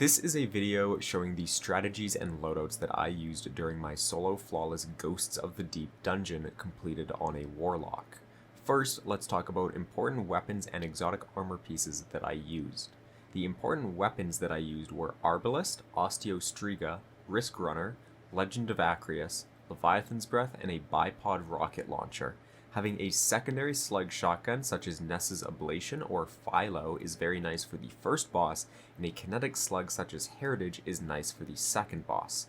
This is a video showing the strategies and loadouts that I used during my solo flawless Ghosts of the Deep dungeon completed on a Warlock. First, let's talk about important weapons and exotic armor pieces that I used. The important weapons that I used were Arbalest, Osteostriga, Risk Runner, Legend of Acreus, Leviathan's Breath, and a bipod rocket launcher. Having a secondary slug shotgun such as Ness's Ablation or Philo is very nice for the first boss, and a kinetic slug such as Heritage is nice for the second boss.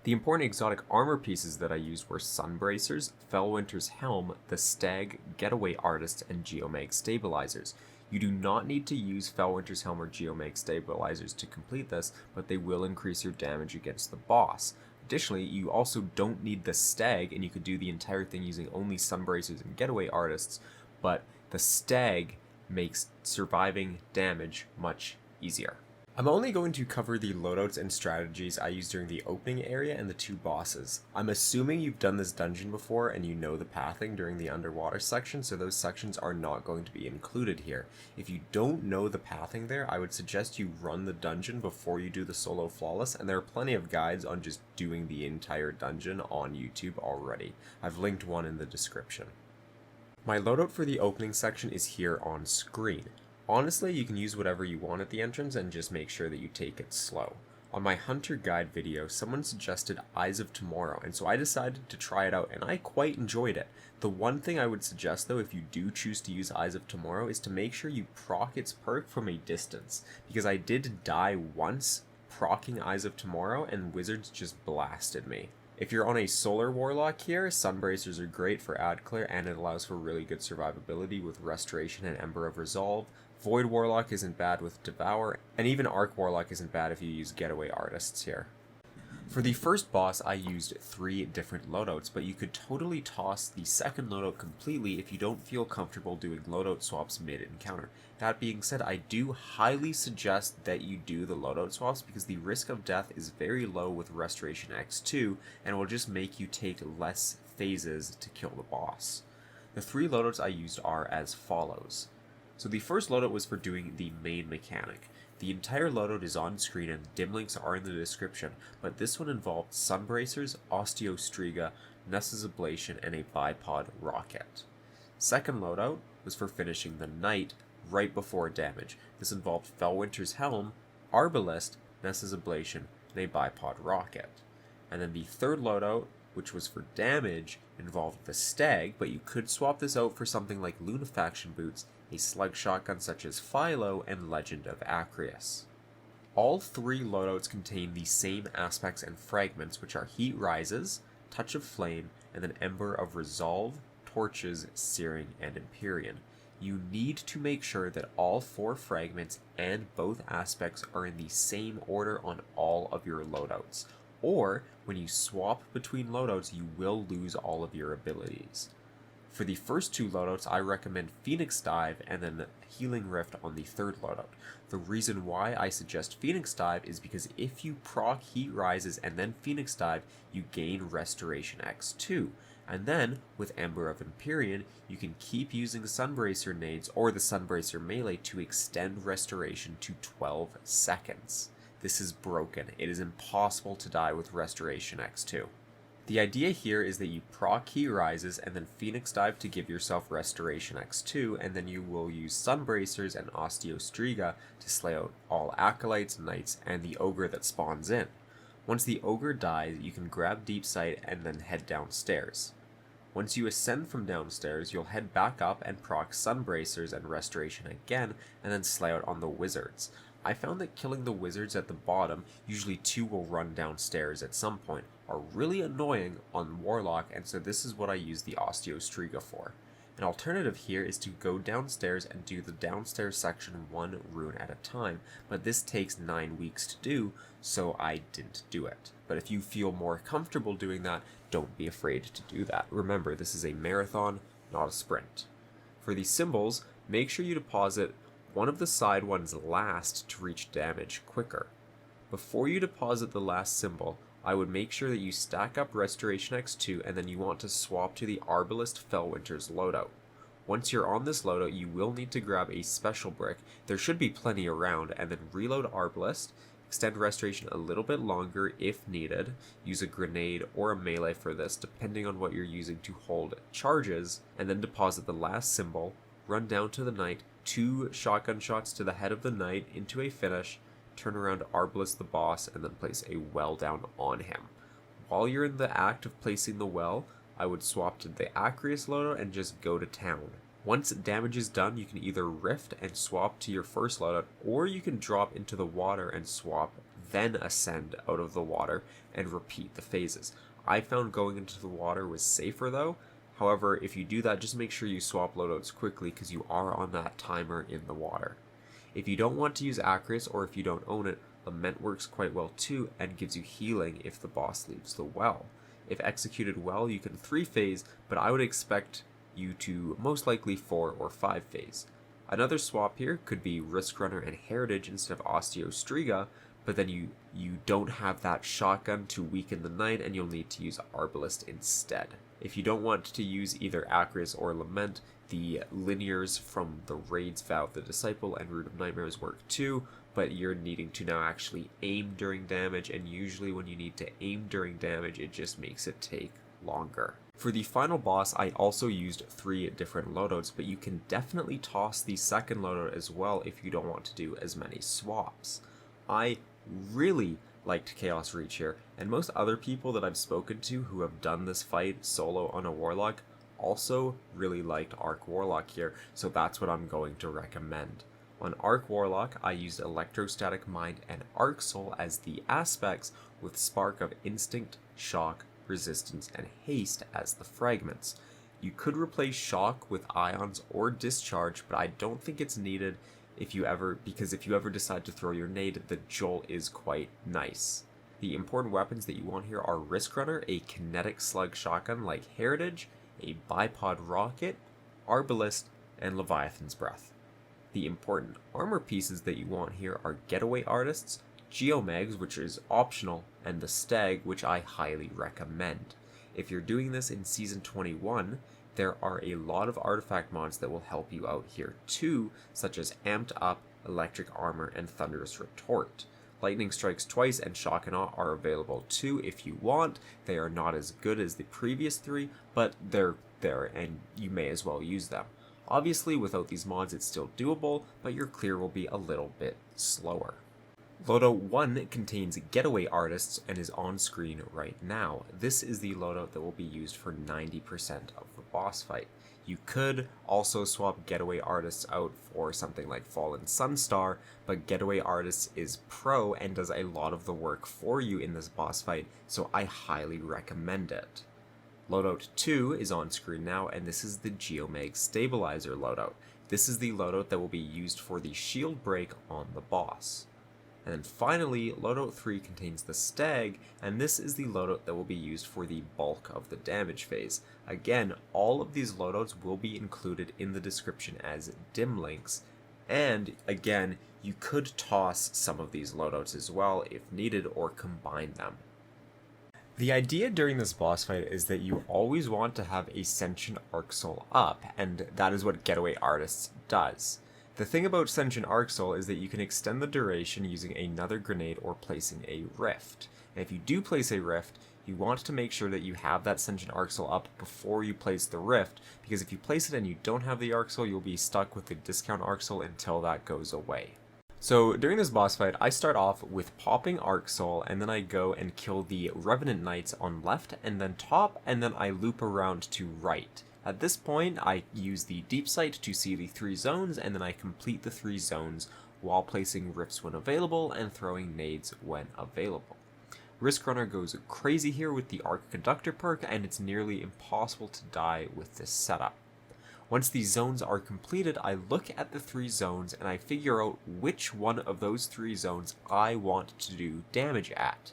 The important exotic armor pieces that I used were Sunbracers, Fellwinter's Helm, the Stag, Getaway Artist, and Geomag Stabilizers. You do not need to use Fellwinter's Helm or Geomag Stabilizers to complete this, but they will increase your damage against the boss. Additionally, you also don't need the Stag, and you could do the entire thing using only Sunbracers and Getaway Artists, but the Stag makes surviving damage much easier. I'm only going to cover the loadouts and strategies I used during the opening area and the two bosses. I'm assuming you've done this dungeon before and you know the pathing during the underwater section, so those sections are not going to be included here. If you don't know the pathing there, I would suggest you run the dungeon before you do the solo flawless, and there are plenty of guides on just doing the entire dungeon on YouTube already. I've linked one in the description. My loadout for the opening section is here on screen. Honestly, you can use whatever you want at the entrance and just make sure that you take it slow. On my Hunter Guide video, someone suggested Eyes of Tomorrow, and so I decided to try it out, and I quite enjoyed it. The one thing I would suggest though, if you do choose to use Eyes of Tomorrow, is to make sure you proc its perk from a distance, because I did die once proccing Eyes of Tomorrow, and wizards just blasted me. If you're on a solar warlock here, Sunbracers are great for ad clear, and it allows for really good survivability with Restoration and Ember of Resolve. Void Warlock isn't bad with Devour, and even Arc Warlock isn't bad if you use Getaway Artists here. For the first boss, I used 3 different loadouts, but you could totally toss the second loadout completely if you don't feel comfortable doing loadout swaps mid-encounter. That being said, I do highly suggest that you do the loadout swaps because the risk of death is very low with Restoration X2, and will just make you take less phases to kill the boss. The 3 loadouts I used are as follows. So the first loadout was for doing the main mechanic. The entire loadout is on screen and dim links are in the description, but this one involved Sunbracers, Osteostriga, Ness's Ablation, and a bipod rocket. Second loadout was for finishing the night right before damage. This involved Fellwinter's Helm, Arbalest, Ness's Ablation, and a bipod rocket. And then the third loadout, which was for damage, involved the Stag, but you could swap this out for something like Lunafaction Boots, a slug shotgun such as Philo, and Legend of Acreus. All 3 loadouts contain the same aspects and fragments, which are Heat Rises, Touch of Flame, and then Ember of Resolve, Torches, Searing, and Empyrean. You need to make sure that all 4 fragments and both aspects are in the same order on all of your loadouts, or when you swap between loadouts, you will lose all of your abilities. For the first 2 loadouts, I recommend Phoenix Dive and then Healing Rift on the third loadout. The reason why I suggest Phoenix Dive is because if you proc Heat Rises and then Phoenix Dive, you gain Restoration X2. And then, with Ember of Empyrean, you can keep using Sunbracer Nades or the Sunbracer Melee to extend Restoration to 12 seconds. This is broken. It is impossible to die with Restoration X2. The idea here is that you proc Heat Rises and then Phoenix Dive to give yourself Restoration X2, and then you will use Sunbracers and Osteostriga to slay out all Acolytes, Knights, and the Ogre that spawns in. Once the Ogre dies, you can grab Deep Sight and then head downstairs. Once you ascend from downstairs, you'll head back up and proc Sunbracers and Restoration again, and then slay out on the Wizards. I found that killing the wizards at the bottom, usually 2 will run downstairs at some point, are really annoying on Warlock, and so this is what I use the Osteostriga for. An alternative here is to go downstairs and do the downstairs section 1 rune at a time, but this takes 9 weeks to do, so I didn't do it. But if you feel more comfortable doing that, don't be afraid to do that. Remember, this is a marathon, not a sprint. For the symbols, make sure you deposit one of the side ones last to reach damage quicker. Before you deposit the last symbol, I would make sure that you stack up Restoration X2 and then you want to swap to the Arbalest Fellwinter's loadout. Once you're on this loadout, you will need to grab a special brick. There should be plenty around, and then reload Arbalest, Extend restoration a little bit longer if needed. Use a grenade or a melee for this, depending on what you're using to hold charges, and then deposit the last symbol. Run down to the knight, 2 shotgun shots to the head of the knight into a finish, turn around to Arbalest the boss, and then place a well down on him. While you're in the act of placing the well, I would swap to the Acreus loadout and just go to town. Once damage is done, you can either rift and swap to your first loadout, or you can drop into the water and swap, then ascend out of the water and repeat the phases. I found going into the water was safer though. However, if you do that, just make sure you swap loadouts quickly because you are on that timer in the water. If you don't want to use Acreus, or if you don't own it, Lament works quite well too and gives you healing if the boss leaves the well. If executed well, you can 3-phase, but I would expect you to most likely 4 or 5-phase. Another swap here could be Risk Runner and Heritage instead of Osteo Striga, but then you don't have that shotgun to weaken the knight and you'll need to use Arbalest instead. If you don't want to use either Acreus or Lament, the linears from the Raids Vow of the Disciple and Root of Nightmares work too, but you're needing to now actually aim during damage, and usually when you need to aim during damage, it just makes it take longer. For the final boss, I also used 3 different loadouts, but you can definitely toss the second loadout as well if you don't want to do as many swaps. I really liked Chaos Reach here, and most other people that I've spoken to who have done this fight solo on a Warlock also really liked Arc Warlock here, so that's what I'm going to recommend. On Arc Warlock, I used Electrostatic Mind and Arc Soul as the aspects, with Spark of Instinct, Shock, Resistance, and Haste as the fragments. You could replace Shock with Ions or Discharge, but I don't think it's needed because if you ever decide to throw your nade, the Jolt is quite nice. The important weapons that you want here are Risk Runner, a Kinetic Slug Shotgun like Heritage, a Bipod Rocket, Arbalest, and Leviathan's Breath. The important armor pieces that you want here are Getaway Artists, Geomags, which is optional, and the Stag, which I highly recommend. If you're doing this in Season 21, there are a lot of artifact mods that will help you out here too, such as Amped Up, Electric Armor, and Thunderous Retort. Lightning Strikes Twice and Shock and Awe are available too if you want. They are not as good as the previous 3, but they're there and you may as well use them. Obviously, without these mods it's still doable, but your clear will be a little bit slower. Loadout 1 contains Getaway Artists and is on screen right now. This is the loadout that will be used for 90% of the boss fight. You could also swap Getaway Artists out for something like Fallen Sunstar, but Getaway Artists is pro and does a lot of the work for you in this boss fight, so I highly recommend it. Loadout 2 is on screen now, and this is the Geomag Stabilizer loadout. This is the loadout that will be used for the shield break on the boss. And then finally, Loadout 3 contains the Stag, and this is the loadout that will be used for the bulk of the damage phase. Again, all of these loadouts will be included in the description as dim links, and again, you could toss some of these loadouts as well if needed, or combine them. The idea during this boss fight is that you always want to have a Sentient Arc Soul up, and that is what Getaway Artists does. The thing about Sentient Arc Soul is that you can extend the duration using another grenade or placing a rift. And if you do place a rift, you want to make sure that you have that Sentient Arc Soul up before you place the rift, because if you place it and you don't have the Arc Soul, you'll be stuck with the discount Arc Soul until that goes away. So during this boss fight, I start off with popping Arc Soul, and then I go and kill the Revenant Knights on left and then top, and then I loop around to right. At this point, I use the Deep Sight to see the 3 zones, and then I complete the 3 zones while placing rifts when available and throwing nades when available. Risk Runner goes crazy here with the Arc Conductor perk, and it's nearly impossible to die with this setup. Once these zones are completed, I look at the 3 zones and I figure out which one of those 3 zones I want to do damage at.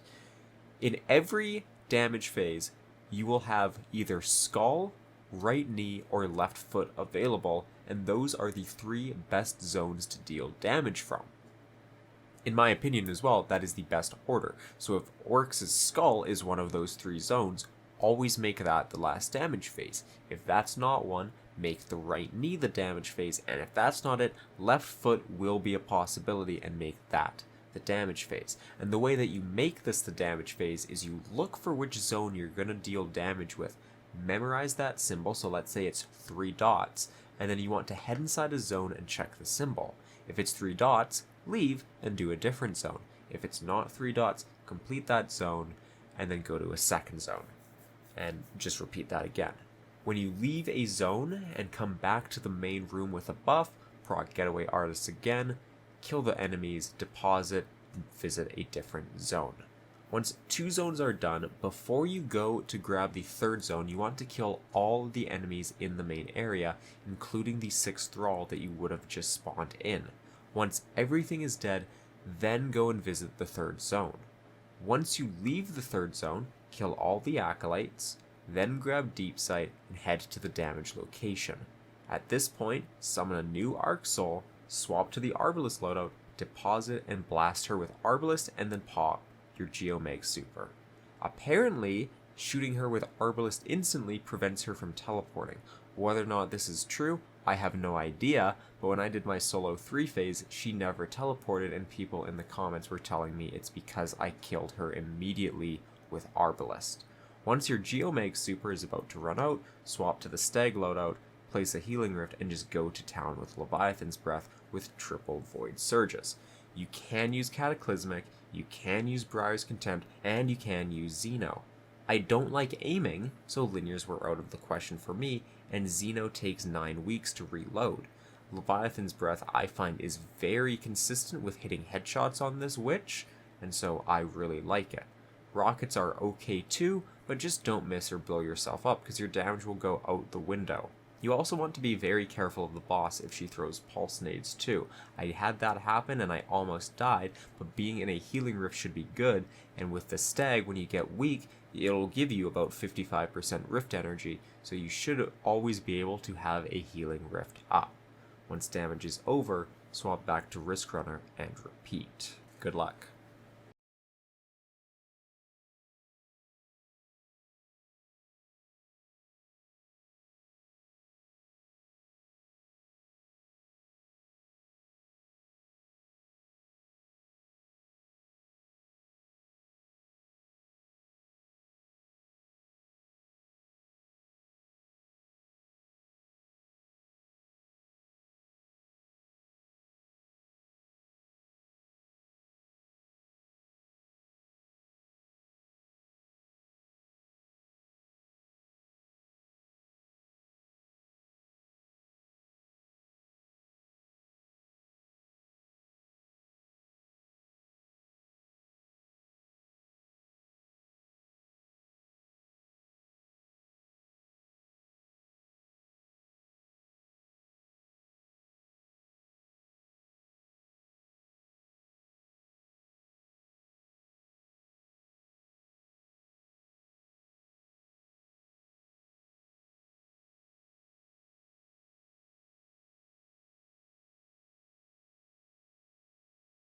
In every damage phase, you will have either skull, right knee, or left foot available, and those are the 3 best zones to deal damage from. In my opinion as well, that is the best order. So if Oryx's skull is one of those 3 zones, always make that the last damage phase. If that's not one, make the right knee the damage phase, and if that's not it, left foot will be a possibility and make that the damage phase. And the way that you make this the damage phase is you look for which zone you're going to deal damage with, memorize that symbol, so let's say it's 3 dots, and then you want to head inside a zone and check the symbol. If it's 3 dots, leave and do a different zone. If it's not 3 dots, complete that zone and then go to a second zone. And just repeat that again. When you leave a zone and come back to the main room with a buff, proc Getaway Artist again, kill the enemies, deposit, and visit a different zone. Once 2 zones are done, before you go to grab the 3rd zone, you want to kill all of the enemies in the main area, including the 6th Thrall that you would have just spawned in. Once everything is dead, then go and visit the 3rd zone. Once you leave the 3rd zone, kill all the Acolytes, then grab Deep Sight and head to the damage location. At this point, summon a new Arc Soul, swap to the Arbalest loadout, deposit and blast her with Arbalest, and then pop your Geomag Super. Apparently, shooting her with Arbalest instantly prevents her from teleporting. Whether or not this is true, I have no idea, but when I did my solo 3 phase, she never teleported, and people in the comments were telling me it's because I killed her immediately with Arbalest. Once your Geomag Super is about to run out, swap to the Stag loadout, place a Healing Rift, and just go to town with Leviathan's Breath with triple Void Surges. You can use Cataclysmic, you can use Briar's Contempt, and you can use Xeno. I don't like aiming, so linears were out of the question for me, and Xeno takes 9 weeks to reload. Leviathan's Breath I find is very consistent with hitting headshots on this witch, and so I really like it. Rockets are okay too, but just don't miss or blow yourself up because your damage will go out the window. You also want to be very careful of the boss if she throws pulse nades too. I had that happen and I almost died, but being in a healing rift should be good, and with the stag, when you get weak, it'll give you about 55% rift energy, so you should always be able to have a healing rift up. Once damage is over, swap back to Risk Runner and repeat. Good luck.